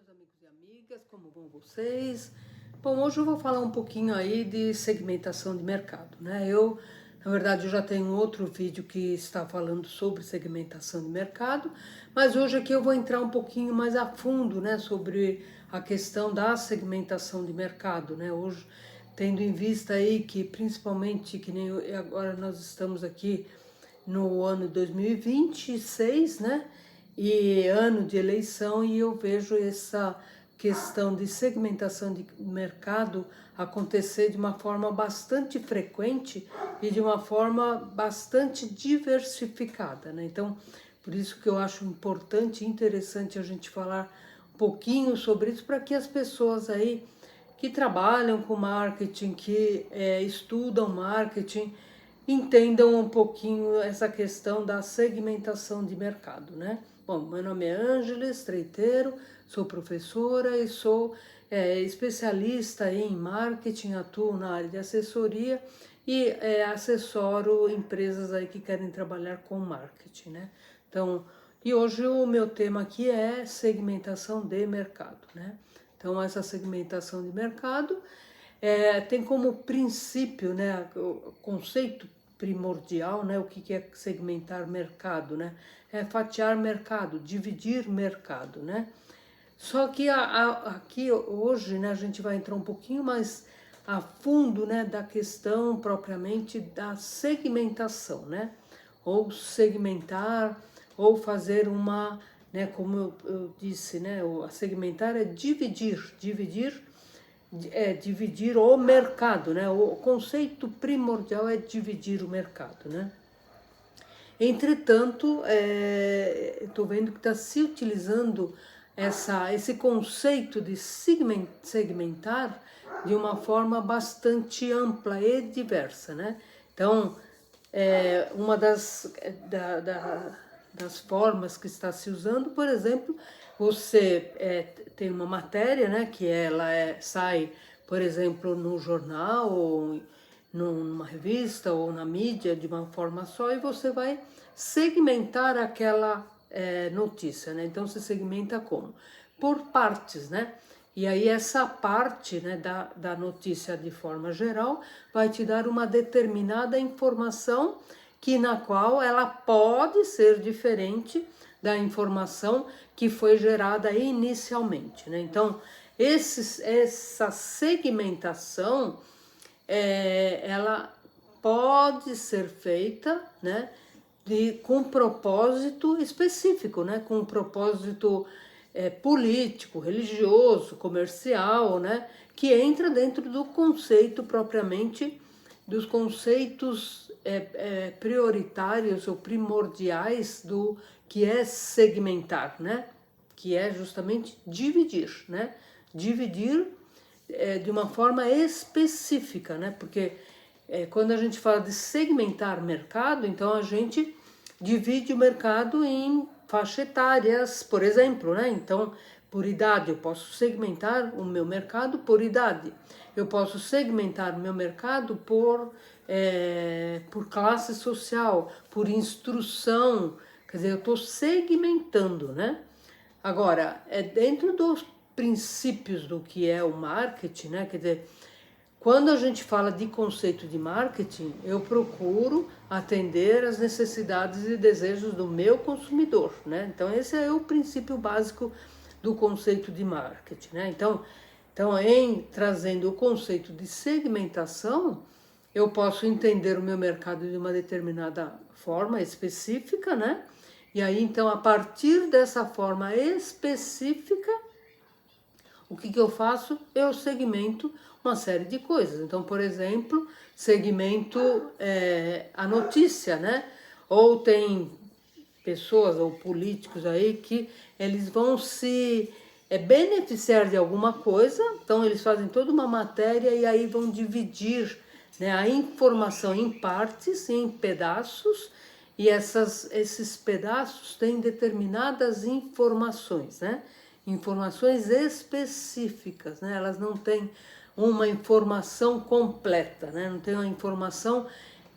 meus amigos e amigas, como vão vocês? Bom, hoje eu vou falar um pouquinho aí de segmentação de mercado, né? Na verdade, eu já tenho outro vídeo que está falando sobre segmentação de mercado, mas hoje aqui eu vou entrar um pouquinho mais a fundo, né, sobre a questão da segmentação de mercado, né? Hoje, tendo em vista aí que principalmente, que nem agora nós estamos aqui no ano 2026, né? E ano de eleição, e eu vejo essa questão de segmentação de mercado acontecer de uma forma bastante frequente e de uma forma bastante diversificada, né? Então, por isso que eu acho importante e interessante a gente falar um pouquinho sobre isso, para que as pessoas aí que trabalham com marketing, que estudam marketing, entendam um pouquinho essa questão da segmentação de mercado, né? Bom, meu nome é Ângeles Treiteiro, sou professora e sou especialista em marketing, atuo na área de assessoria e assessoro empresas aí que querem trabalhar com marketing, né? Então, e hoje o meu tema aqui é segmentação de mercado, né? Então, essa segmentação de mercado tem como princípio, né, o conceito primordial, né, o que é segmentar mercado, né? É fatiar mercado, dividir mercado, né? Só que aqui hoje, né, a gente vai entrar um pouquinho mais a fundo, né, da questão propriamente da segmentação, né? Ou segmentar, ou fazer uma, né, como eu disse, né, a segmentar é dividir o mercado, né? O conceito primordial é dividir o mercado, né? Entretanto, estou vendo que está se utilizando esse conceito de segmentar de uma forma bastante ampla e diversa, né? Então, uma das formas que está se usando, por exemplo, você tem uma matéria, né, que ela sai, por exemplo, no jornal ou numa revista ou na mídia de uma forma só, e você vai segmentar aquela notícia, né? Então você segmenta como? Por partes, né? E aí essa parte, né, da notícia de forma geral vai te dar uma determinada informação na qual ela pode ser diferente da informação que foi gerada inicialmente, né? Então essa segmentação ela pode ser feita, né, com um propósito específico, né, com um propósito político, religioso, comercial, né, que entra dentro do conceito propriamente, dos conceitos prioritários ou primordiais do que é segmentar, né, que é justamente dividir, né, dividir de uma forma específica, né, porque quando a gente fala de segmentar mercado, então a gente divide o mercado em faixa etárias, por exemplo, né? Então, por idade, eu posso segmentar o meu mercado por idade. Eu posso segmentar o meu mercado por classe social, por instrução. Quer dizer, eu estou segmentando, né? Agora, dentro dos princípios do que é o marketing, né? Quer dizer, quando a gente fala de conceito de marketing, eu procuro atender às necessidades e desejos do meu consumidor, né? Então esse é o princípio básico do conceito de marketing, né? Então em trazendo o conceito de segmentação, eu posso entender o meu mercado de uma determinada forma específica, né? E aí então a partir dessa forma específica, o que eu faço? Eu segmento uma série de coisas. Então, por exemplo, segmento a notícia, né? Ou tem pessoas ou políticos aí que eles vão se beneficiar de alguma coisa, então eles fazem toda uma matéria e aí vão dividir, né, a informação em partes, em pedaços, e esses pedaços têm determinadas informações, né? Informações específicas, né? Elas não têm uma informação completa, né? Não tem uma informação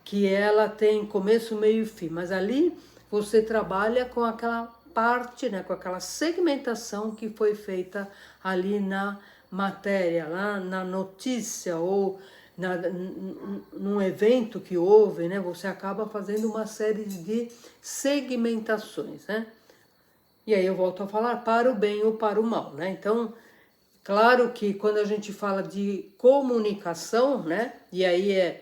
que ela tem começo, meio e fim, mas ali você trabalha com aquela parte, né, com aquela segmentação que foi feita ali na matéria, lá na notícia ou num evento que houve, né, você acaba fazendo uma série de segmentações, né? E aí eu volto a falar para o bem ou para o mal, né? Então, claro que quando a gente fala de comunicação, né, e aí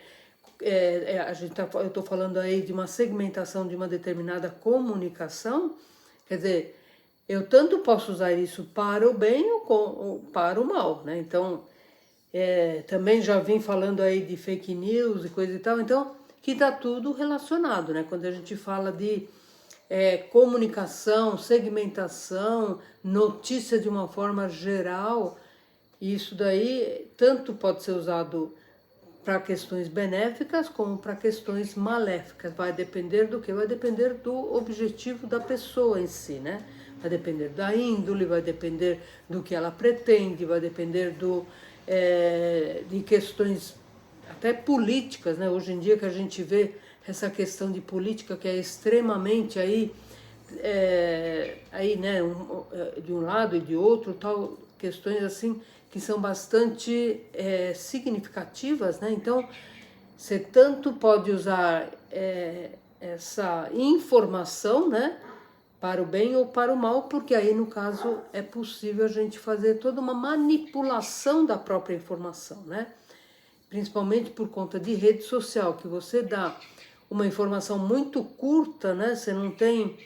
eu estou falando aí de uma segmentação de uma determinada comunicação, quer dizer, eu tanto posso usar isso para o bem ou para o mal, né? Então, também já vim falando aí de fake news e coisa e tal, então, que está tudo relacionado, né? Quando a gente fala de comunicação, segmentação, notícia de uma forma geral, isso daí tanto pode ser usado para questões benéficas como para questões maléficas. Vai depender do que? Vai depender do objetivo da pessoa em si, né? Vai depender da índole, vai depender do que ela pretende, vai depender de questões até políticas, né? Hoje em dia que a gente vê essa questão de política que é extremamente aí né, de um lado e de outro, tal, questões assim que são bastante significativas, né? Então, você tanto pode usar essa informação, né, para o bem ou para o mal, porque aí, no caso, é possível a gente fazer toda uma manipulação da própria informação, né? Principalmente por conta de rede social, que você dá uma informação muito curta, né? Você não tem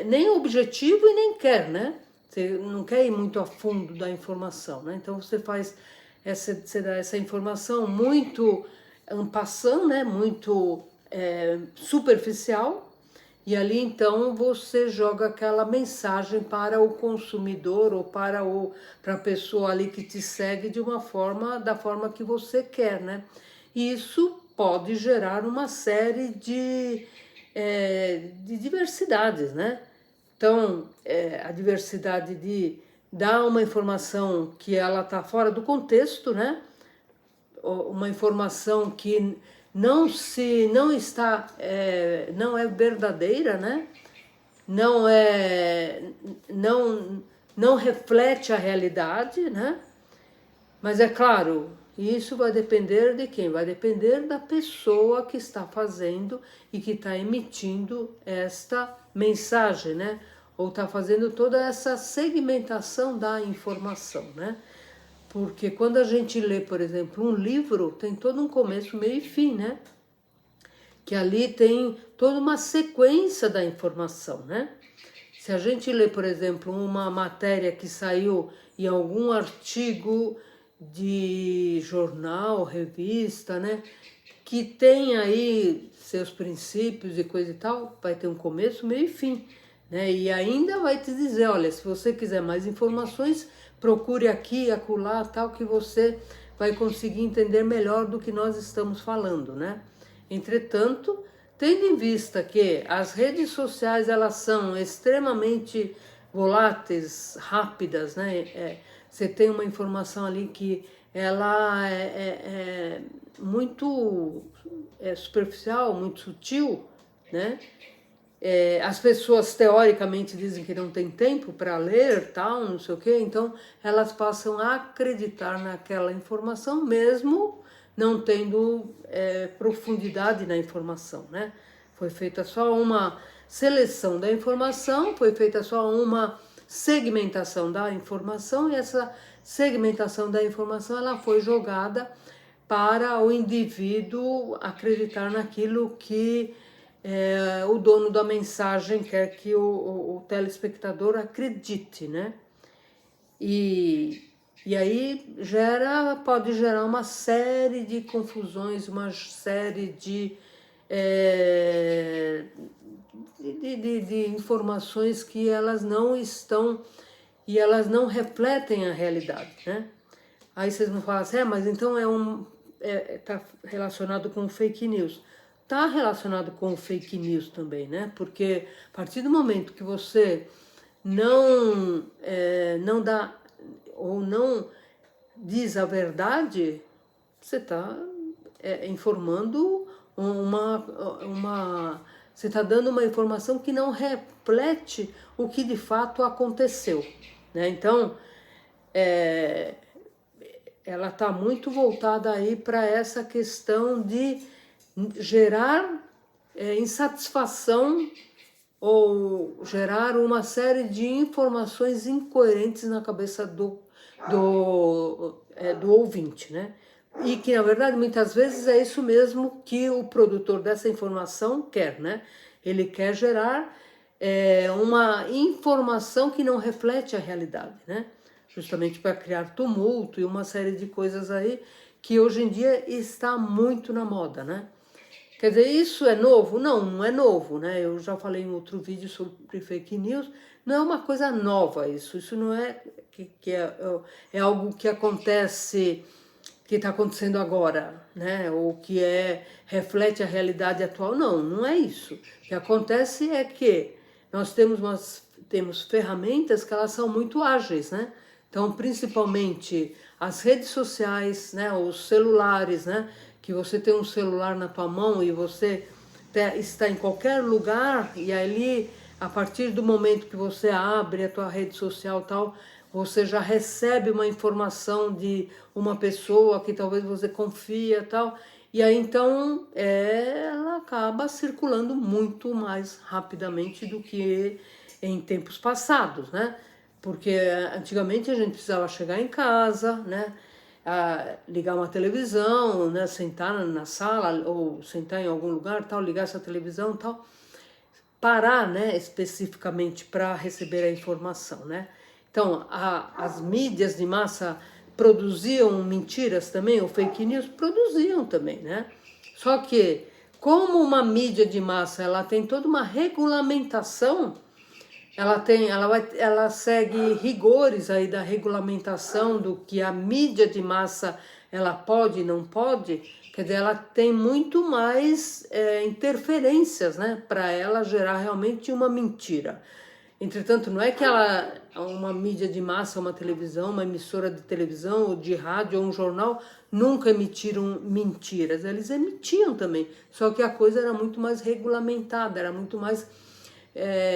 nem objetivo e nem quer, né? Você não quer ir muito a fundo da informação, né? Então você você dá essa informação muito en passant, né? Muito superficial, e ali então você joga aquela mensagem para o consumidor ou para a pessoa ali que te segue da forma que você quer, né? E isso pode gerar uma série de diversidades, né? Então, a diversidade de dar uma informação que ela está fora do contexto, né? Uma informação que não está, não é verdadeira, né? Não não reflete a realidade, né? Mas é claro, isso vai depender de quem? Vai depender da pessoa que está fazendo e que está emitindo esta mensagem, né? Ou está fazendo toda essa segmentação da informação, né? Porque quando a gente lê, por exemplo, um livro, tem todo um começo, meio e fim, né? Que ali tem toda uma sequência da informação, né? Se a gente lê, por exemplo, uma matéria que saiu em algum artigo de jornal, revista, né? Que tem aí seus princípios e coisa e tal, vai ter um começo, meio e fim, né? E ainda vai te dizer, olha, se você quiser mais informações, procure aqui, acolá, tal, que você vai conseguir entender melhor do que nós estamos falando, né? Entretanto, tendo em vista que as redes sociais elas são extremamente voláteis, rápidas, né? Você tem uma informação ali que ela é muito superficial, muito sutil, né? As pessoas teoricamente dizem que não tem tempo para ler, tal, não sei o quê, então elas passam a acreditar naquela informação mesmo não tendo profundidade na informação, né? Foi feita só uma seleção da informação, foi feita só uma segmentação da informação e essa segmentação da informação ela foi jogada para o indivíduo acreditar naquilo que o dono da mensagem quer que o telespectador acredite, né? E aí pode gerar uma série de confusões, uma série de informações que elas não estão e elas não refletem a realidade, né? Aí vocês vão falar assim, mas então tá relacionado com fake news. Tá relacionado com fake news também, né? Porque a partir do momento que você não dá ou não diz a verdade, você está informando uma Você está dando uma informação que não reflete o que de fato aconteceu, né? Então, ela está muito voltada aí para essa questão de gerar insatisfação ou gerar uma série de informações incoerentes na cabeça do ouvinte, né? E que, na verdade, muitas vezes é isso mesmo que o produtor dessa informação quer, né? Ele quer gerar uma informação que não reflete a realidade, né? Justamente para criar tumulto e uma série de coisas aí que hoje em dia está muito na moda, né? Quer dizer, isso é novo? Não, não é novo, né? Eu já falei em outro vídeo sobre fake news, não é uma coisa nova isso não é é algo que acontece, que está acontecendo agora, né? Ou que reflete a realidade atual. Não, não é isso. O que acontece é que nós temos ferramentas que elas são muito ágeis, né? Então, principalmente as redes sociais, né? Os celulares, né? Que você tem um celular na tua mão e você está em qualquer lugar e ali, a partir do momento que você abre a tua rede social e tal, você já recebe uma informação de uma pessoa que talvez você confia e tal, e aí então ela acaba circulando muito mais rapidamente do que em tempos passados, né? Porque antigamente a gente precisava chegar em casa, né? Ligar uma televisão, né? Sentar na sala ou sentar em algum lugar, tal, ligar essa televisão, tal, parar, né? Especificamente para receber a informação, né? Então, as mídias de massa produziam mentiras também, ou fake news, produziam também, né? Só que, como uma mídia de massa, ela tem toda uma regulamentação, ela segue rigores aí da regulamentação do que a mídia de massa ela pode e não pode, quer dizer, ela tem muito mais interferências, né, para ela gerar realmente uma mentira. Entretanto, não é que uma mídia de massa, uma televisão, uma emissora de televisão, ou de rádio, ou um jornal, nunca emitiram mentiras. Eles emitiam também, só que a coisa era muito mais regulamentada, era muito mais...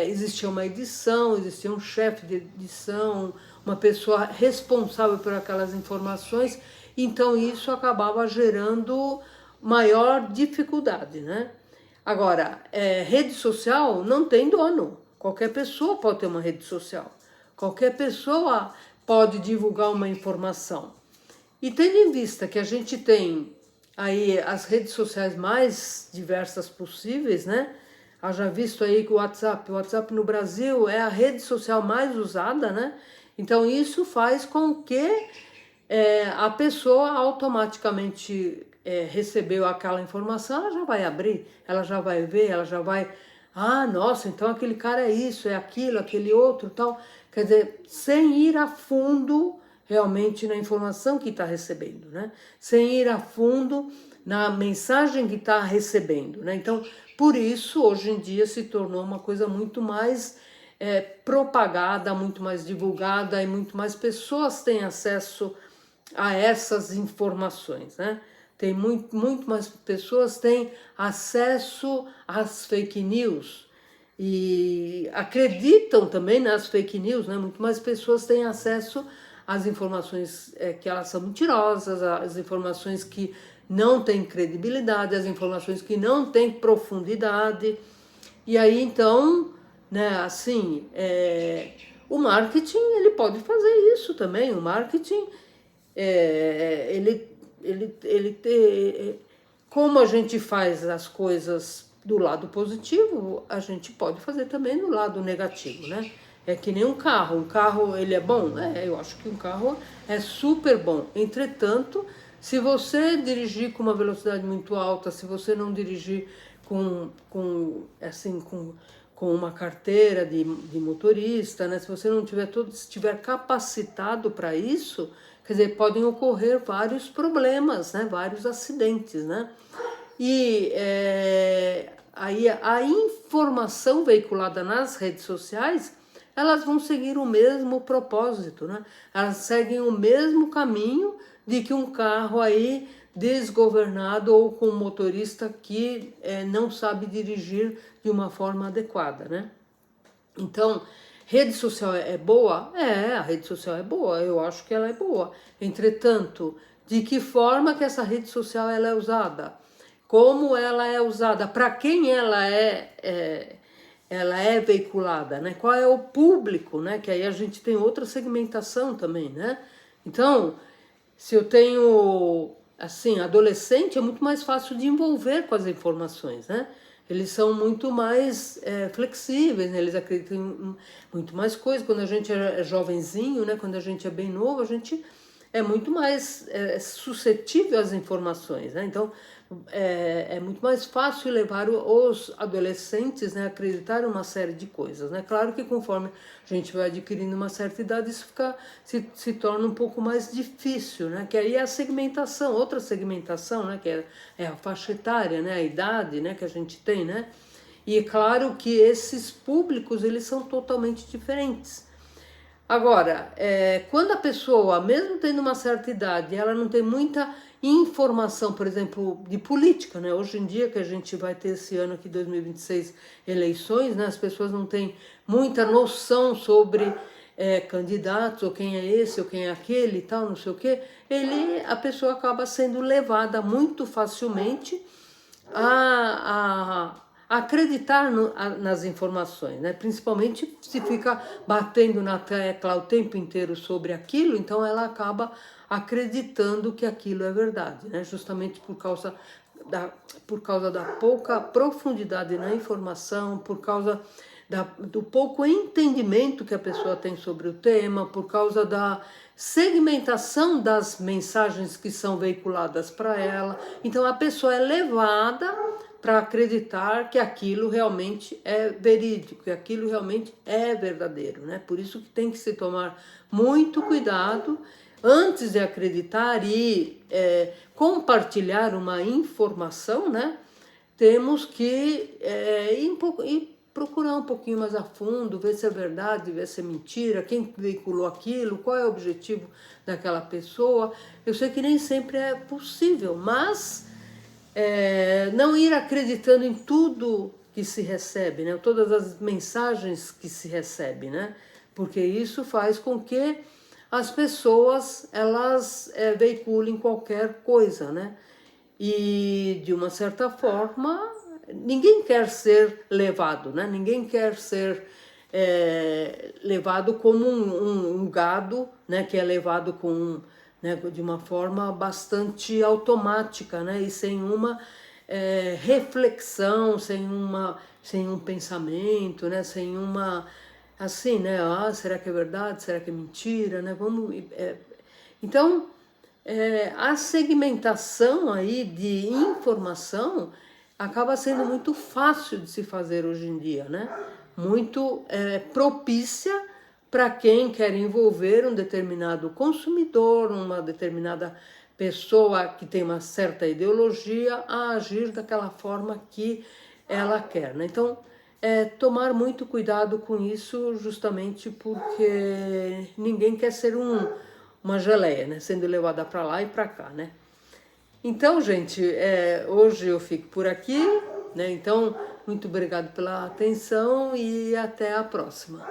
existia uma edição, existia um chefe de edição, uma pessoa responsável por aquelas informações, então isso acabava gerando maior dificuldade, né? Agora, rede social não tem dono. Qualquer pessoa pode ter uma rede social. Qualquer pessoa pode divulgar uma informação. E tendo em vista que a gente tem aí as redes sociais mais diversas possíveis, né? Haja visto aí que o WhatsApp no Brasil é a rede social mais usada, né? Então isso faz com que a pessoa automaticamente recebeu aquela informação, ela já vai abrir, ela já vai ver, ela já vai... Ah, nossa, então aquele cara é isso, é aquilo, aquele outro, tal. Quer dizer, sem ir a fundo realmente na informação que está recebendo, né? Sem ir a fundo na mensagem que está recebendo, né? Então, por isso, hoje em dia se tornou uma coisa muito mais propagada, muito mais divulgada e muito mais pessoas têm acesso a essas informações, né? Tem muito mais pessoas têm acesso às fake news e acreditam também nas fake news, né? Muito mais pessoas têm acesso às informações que elas são mentirosas, às informações que não têm credibilidade, às informações que não têm profundidade. E aí então, né? Assim, o marketing ele pode fazer isso também. O marketing como a gente faz as coisas do lado positivo, a gente pode fazer também do lado negativo, né? É que nem um carro ele é bom? Eu acho que um carro é super bom. Entretanto, se você dirigir com uma velocidade muito alta, se você não dirigir com uma carteira de motorista, né? Se você não estiver capacitado para isso, quer dizer, podem ocorrer vários problemas, né? Vários acidentes, né? E aí a informação veiculada nas redes sociais, elas vão seguir o mesmo propósito, né? Elas seguem o mesmo caminho de que um carro aí desgovernado ou com um motorista que não sabe dirigir de uma forma adequada, né? Então, rede social é boa? É, a rede social é boa, eu acho que ela é boa. Entretanto, de que forma que essa rede social ela é usada? Como ela é usada? Para quem ela é veiculada, né? Qual é o público, né? Que aí a gente tem outra segmentação também, né? Então, se eu tenho, assim, adolescente, é muito mais fácil de envolver com as informações, né? Eles são muito mais flexíveis, né? Eles acreditam em muito mais coisas. Quando a gente é jovenzinho, né? Quando a gente é bem novo, a gente é muito mais suscetível às informações, né? Então, é muito mais fácil levar os adolescentes, né, a acreditar em uma série de coisas, né? Claro que conforme a gente vai adquirindo uma certa idade, isso se torna um pouco mais difícil, né? Que aí é a segmentação, outra segmentação, né? Que é a faixa etária, né? A idade, né? Que a gente tem, né? E é claro que esses públicos, eles são totalmente diferentes. Agora, quando a pessoa, mesmo tendo uma certa idade, ela não tem muita informação, por exemplo, de política, né? Hoje em dia, que a gente vai ter esse ano aqui, 2026, eleições, né? As pessoas não têm muita noção sobre candidatos, ou quem é esse, ou quem é aquele e tal, não sei o quê. A pessoa acaba sendo levada muito facilmente a acreditar nas informações, né? Principalmente se fica batendo na tecla o tempo inteiro sobre aquilo, então ela acaba acreditando que aquilo é verdade, né? Justamente por causa da pouca profundidade na informação, por causa do pouco entendimento que a pessoa tem sobre o tema, por causa da segmentação das mensagens que são veiculadas para ela. Então a pessoa é levada para acreditar que aquilo realmente é verídico, que aquilo realmente é verdadeiro, né? Por isso que tem que se tomar muito cuidado antes de acreditar e compartilhar uma informação, né? Temos que ir procurar um pouquinho mais a fundo, ver se é verdade, ver se é mentira, quem veiculou aquilo, qual é o objetivo daquela pessoa. Eu sei que nem sempre é possível, mas não ir acreditando em tudo que se recebe, né? Todas as mensagens que se recebe, né? Porque isso faz com que as pessoas elas veiculem qualquer coisa, né? E de uma certa forma ninguém quer ser levado, né? Ninguém quer ser levado como um gado, né? Que é levado né, de uma forma bastante automática, né? E sem uma reflexão, sem um pensamento, né? Sem uma assim, né? Ah, será que é verdade? Será que é mentira? Né? Então a segmentação aí de informação acaba sendo muito fácil de se fazer hoje em dia, né? Muito propícia para quem quer envolver um determinado consumidor, uma determinada pessoa que tem uma certa ideologia a agir daquela forma que ela quer, né? Então, tomar muito cuidado com isso, justamente porque ninguém quer ser uma geleia, né? Sendo levada para lá e para cá, né? Então, gente, hoje eu fico por aqui, né? Então, muito obrigado pela atenção e até a próxima.